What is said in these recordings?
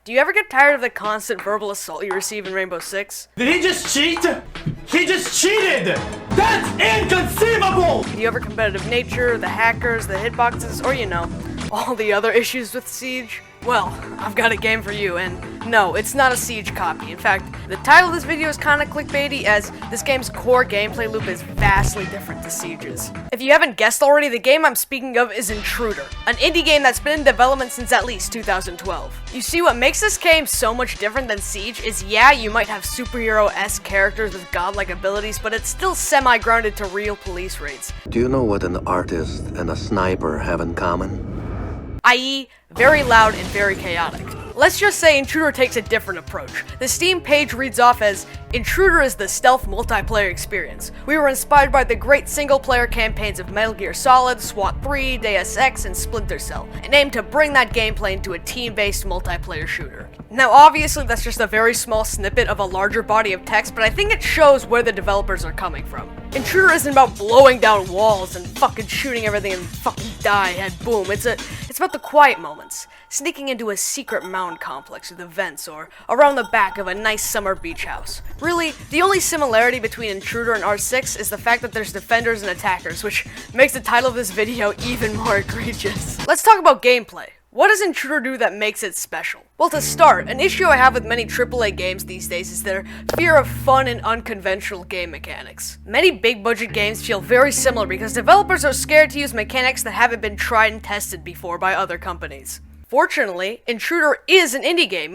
Do you ever get tired of the constant verbal assault you receive in Rainbow Six? Did he just cheat? He just cheated! That's inconceivable! Do you ever competitive nature, the hackers, the hitboxes, or all the other issues with Siege? Well, I've got a game for you, and no, it's not a Siege copy. In fact, the title of this video is kinda clickbaity, as this game's core gameplay loop is vastly different to Siege's. If you haven't guessed already, the game I'm speaking of is Intruder, an indie game that's been in development since at least 2012. You see, what makes this game so much different than Siege is, yeah, you might have superhero-esque characters with godlike abilities, but it's still semi-grounded to real police raids. Do you know what an artist and a sniper have in common? I.e., very loud and very chaotic. Let's just say Intruder takes a different approach. The Steam page reads off as, Intruder is the stealth multiplayer experience. We were inspired by the great single-player campaigns of Metal Gear Solid, SWAT 3, Deus Ex, and Splinter Cell, and aimed to bring that gameplay into a team-based multiplayer shooter. Now obviously that's just a very small snippet of a larger body of text, but I think it shows where the developers are coming from. Intruder isn't about blowing down walls and fucking shooting everything and fucking die and boom. It's about the quiet moments. Sneaking into a secret mound complex with events, or around the back of a nice summer beach house. Really, the only similarity between Intruder and R6 is the fact that there's defenders and attackers, which makes the title of this video even more egregious. Let's talk about gameplay. What does Intruder do that makes it special? Well, to start, an issue I have with many AAA games these days is their fear of fun and unconventional game mechanics. Many big-budget games feel very similar because developers are scared to use mechanics that haven't been tried and tested before by other companies. Fortunately, Intruder is an indie game,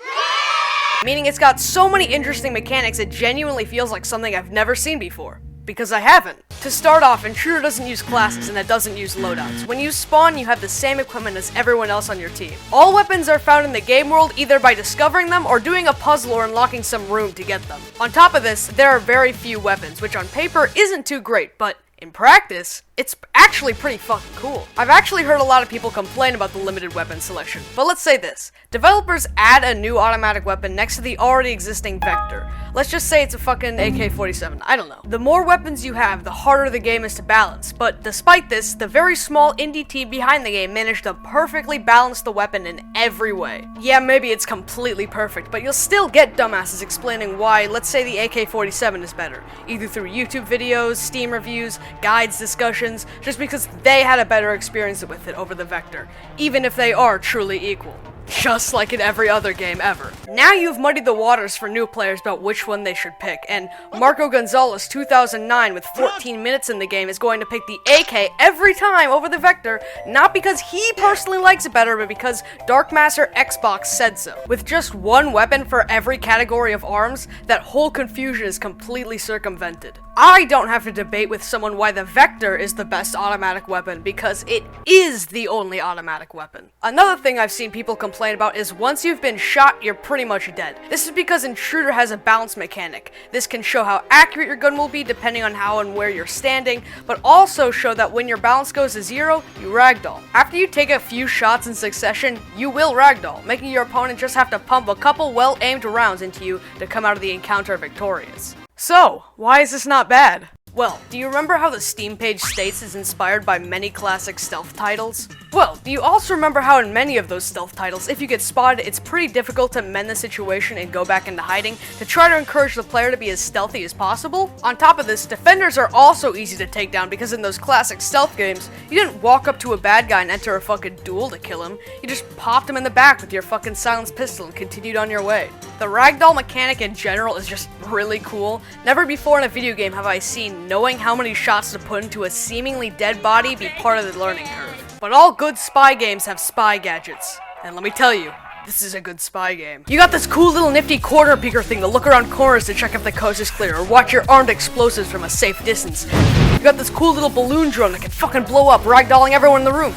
meaning it's got so many interesting mechanics it genuinely feels like something I've never seen before. Because I haven't. To start off, Intruder doesn't use classes and it doesn't use loadouts. When you spawn, you have the same equipment as everyone else on your team. All weapons are found in the game world either by discovering them or doing a puzzle or unlocking some room to get them. On top of this, there are very few weapons, which on paper isn't too great, but in practice, it's actually pretty fucking cool. I've actually heard a lot of people complain about the limited weapon selection, but let's say this. Developers add a new automatic weapon next to the already existing Vector. Let's just say it's a fucking AK-47, I don't know. The more weapons you have, the harder the game is to balance, but despite this, the very small indie team behind the game managed to perfectly balance the weapon in every way. Yeah, maybe it's completely perfect, but you'll still get dumbasses explaining why, let's say the AK-47 is better, either through YouTube videos, Steam reviews, guides, discussions, just because they had a better experience with it over the Vector, even if they are truly equal. Just like in every other game ever. Now you've muddied the waters for new players about which one they should pick, and Marco Gonzalez 2009 with 14 minutes in the game is going to pick the AK every time over the Vector, not because he personally likes it better, but because Darkmaster Xbox said so. With just one weapon for every category of arms, that whole confusion is completely circumvented. I don't have to debate with someone why the Vector is the best automatic weapon, because it is the only automatic weapon. Another thing I've seen people complain about is once you've been shot, you're pretty much dead. This is because Intruder has a balance mechanic. This can show how accurate your gun will be depending on how and where you're standing, but also show that when your balance goes to 0, you ragdoll. After you take a few shots in succession, you will ragdoll, making your opponent just have to pump a couple well-aimed rounds into you to come out of the encounter victorious. So, why is this not bad? Well, do you remember how the Steam page states it's inspired by many classic stealth titles? Well, do you also remember how in many of those stealth titles, if you get spotted, it's pretty difficult to mend the situation and go back into hiding to try to encourage the player to be as stealthy as possible? On top of this, defenders are also easy to take down because in those classic stealth games, you didn't walk up to a bad guy and enter a fucking duel to kill him, you just popped him in the back with your fucking silenced pistol and continued on your way. The ragdoll mechanic in general is just really cool. Never before in a video game have I seen knowing how many shots to put into a seemingly dead body be part of the learning curve. But all good spy games have spy gadgets. And let me tell you, this is a good spy game. You got this cool little nifty corner peeker thing to look around corners to check if the coast is clear, or watch your armed explosives from a safe distance. You got this cool little balloon drone that can fucking blow up, ragdolling everyone in the room.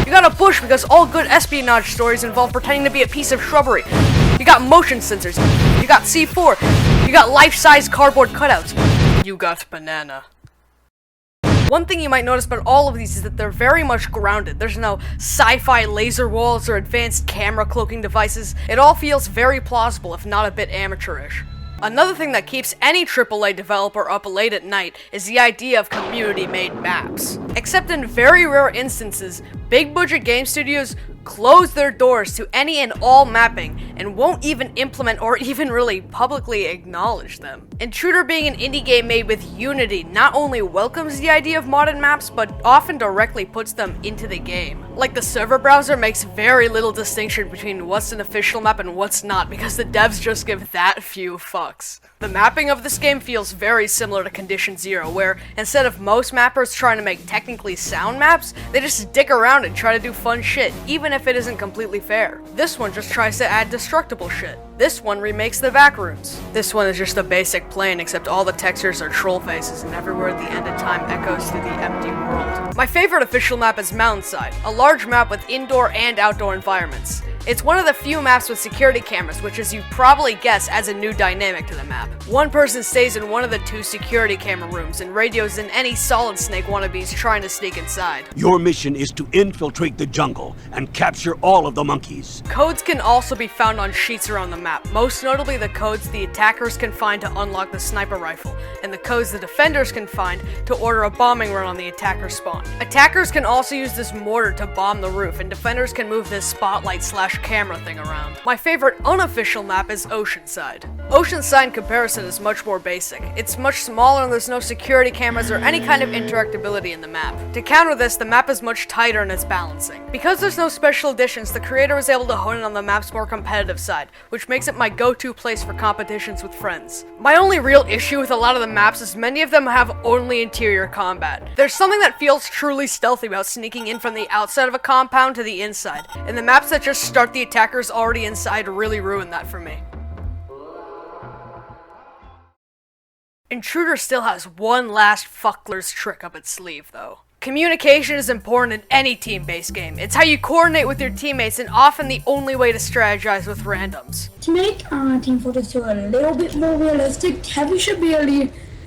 You got a bush because all good espionage stories involve pretending to be a piece of shrubbery. You got motion sensors. You got C4. You got life-size cardboard cutouts. You got banana. One thing you might notice about all of these is that they're very much grounded. There's no sci-fi laser walls or advanced camera cloaking devices. It all feels very plausible, if not a bit amateurish. Another thing that keeps any AAA developer up late at night is the idea of community-made maps. Except in very rare instances, big budget game studios close their doors to any and all mapping and won't even implement or even really publicly acknowledge them. Intruder, being an indie game made with Unity, not only welcomes the idea of modded maps, but often directly puts them into the game. Like, the server browser makes very little distinction between what's an official map and what's not, because the devs just give that few fucks. The mapping of this game feels very similar to Condition Zero, where instead of most mappers trying to make technically sound maps, they just dick around and try to do fun shit, even if it isn't completely fair. This one just tries to add destructible shit. This one remakes the back rooms. This one is just a basic plane, except all the textures are troll faces and everywhere at the end of time echoes through the empty world. My favorite official map is Mountainside, a large map with indoor and outdoor environments. It's one of the few maps with security cameras, which, as you probably guess, adds a new dynamic to the map. One person stays in one of the 2 security camera rooms and radios in any Solid Snake wannabes trying to sneak inside. Your mission is to infiltrate the jungle and capture all of the monkeys. Codes can also be found on sheets around the map, most notably the codes the attackers can find to unlock the sniper rifle, and the codes the defenders can find to order a bombing run on the attacker's spawn. Attackers can also use this mortar to bomb the roof, and defenders can move this spotlight/camera thing around. My favorite unofficial map is Oceanside. Oceanside in comparison is much more basic. It's much smaller and there's no security cameras or any kind of interactability in the map. To counter this, the map is much tighter in its balancing. Because there's no special additions, the creator was able to hone in on the map's more competitive side, which makes it my go-to place for competitions with friends. My only real issue with a lot of the maps is many of them have only interior combat. There's something that feels truly stealthy about sneaking in from the outside of a compound to the inside, and the maps that just start the attackers already inside really ruin that for me. Intruder still has one last fuckler's trick up its sleeve, though. Communication is important in any team-based game. It's how you coordinate with your teammates and often the only way to strategize with randoms. To make Team Fortress 2 a little bit more realistic, Heavy should be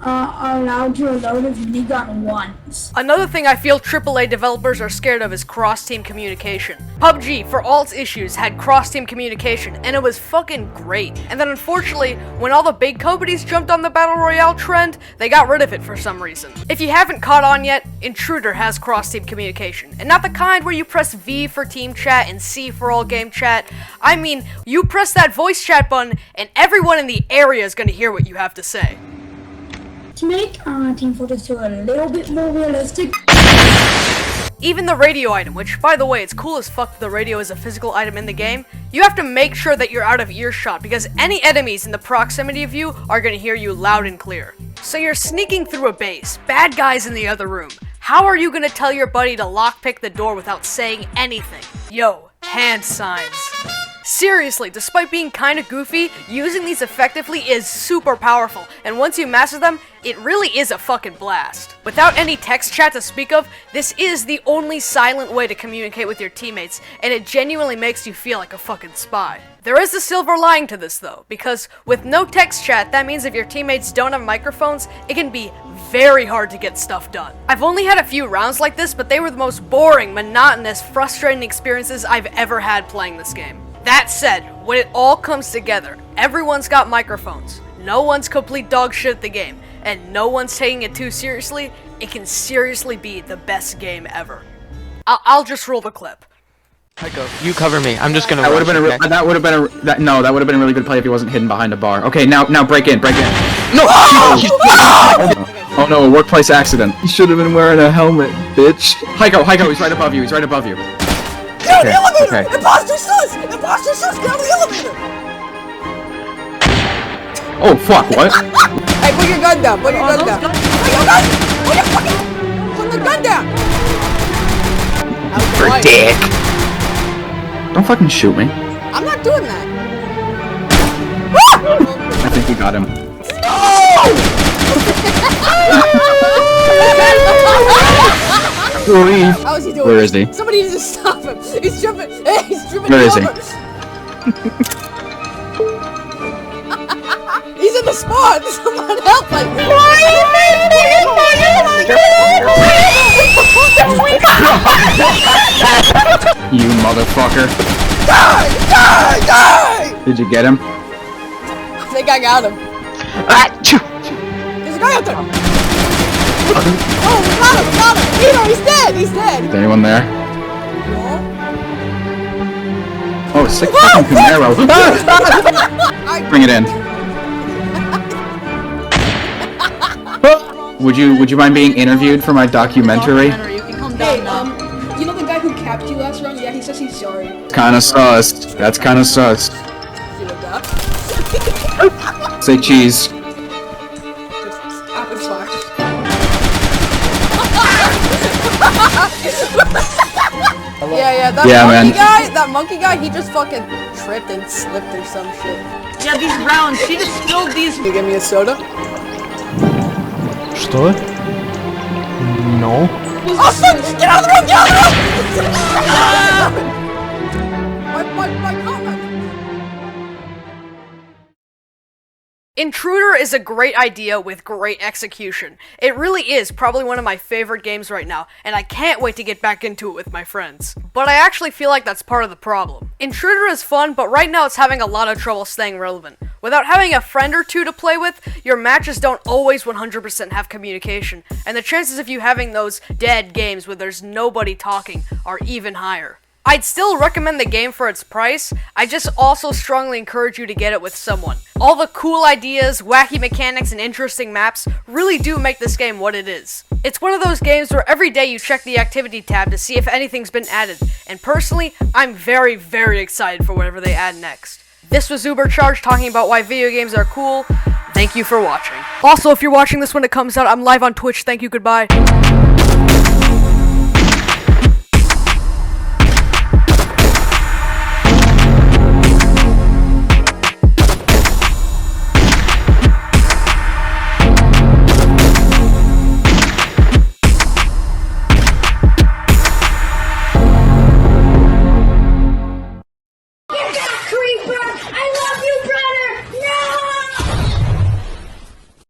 allowed to reload his minigun once. Another thing I feel AAA developers are scared of is cross-team communication. PUBG, for all its issues, had cross-team communication, and it was fucking great. And then unfortunately, when all the big companies jumped on the Battle Royale trend, they got rid of it for some reason. If you haven't caught on yet, Intruder has cross-team communication. And not the kind where you press V for team chat and C for all game chat. I mean, you press that voice chat button, and everyone in the area is gonna hear what you have to say. To make Team Fortress 2 a little bit more realistic. Even the radio item, which, by the way, it's cool as fuck that the radio is a physical item in the game, you have to make sure that you're out of earshot because any enemies in the proximity of you are gonna hear you loud and clear. So you're sneaking through a base, bad guys in the other room. How are you gonna tell your buddy to lockpick the door without saying anything? Yo, hand signs. Seriously, despite being kinda goofy, using these effectively is super powerful, and once you master them, it really is a fucking blast. Without any text chat to speak of, this is the only silent way to communicate with your teammates, and it genuinely makes you feel like a fucking spy. There is a silver lining to this though, because with no text chat, that means if your teammates don't have microphones, it can be very hard to get stuff done. I've only had a few rounds like this, but they were the most boring, monotonous, frustrating experiences I've ever had playing this game. That said, when it all comes together, everyone's got microphones, no one's complete dog shit at the game, and no one's taking it too seriously, it can seriously be the best game ever. I'll just roll the clip. You cover me. I'm just gonna. That would have been a really good play if he wasn't hidden behind a bar. Okay, now break in. No! Oh no, a workplace accident. You should have been wearing a helmet, bitch. Heiko, he's right above you. Get on the elevator! Imposter sus! Imposter sus! Get on the elevator! Oh fuck! What? Hey, put your gun down! Put your gun down! Put the gun down! For dick! Don't fucking shoot me. I'm not doing that. I think we got him. How is he doing? Where is he? Somebody needs to stop him. He's jumping. Hey, he's tripping. Where is he? He's in the spawn. Someone help! Like, you motherfucker! Die! Did you get him? I think I got him. There's a guy out there. Oh, we got him! He's dead! Is anyone there? Oh, sick fucking Camaro. Bring it in. Would you mind being interviewed for my documentary? You can come Hey, down now. you know the guy who capped you last round? Yeah, he says he's sorry. Kinda sus. That's kinda sus. You like that? Say cheese. Just apple slash. Yeah, that monkey guy, he just fucking tripped and slipped or some shit. Yeah, these rounds, she just spilled these. You give me a soda? Что? No. Oh, fuck! Get out of the room! Get out of the room! My comment. Intruder is a great idea with great execution. It really is probably one of my favorite games right now, and I can't wait to get back into it with my friends. But I actually feel like that's part of the problem. Intruder is fun, but right now it's having a lot of trouble staying relevant. Without having a friend or two to play with, your matches don't always 100% have communication, and the chances of you having those dead games where there's nobody talking are even higher. I'd still recommend the game for its price, I just also strongly encourage you to get it with someone. All the cool ideas, wacky mechanics, and interesting maps really do make this game what it is. It's one of those games where every day you check the activity tab to see if anything's been added, and personally, I'm very, very excited for whatever they add next. This was Ubercharged talking about why video games are cool. Thank you for watching. Also, if you're watching this when it comes out, I'm live on Twitch. Thank you, goodbye.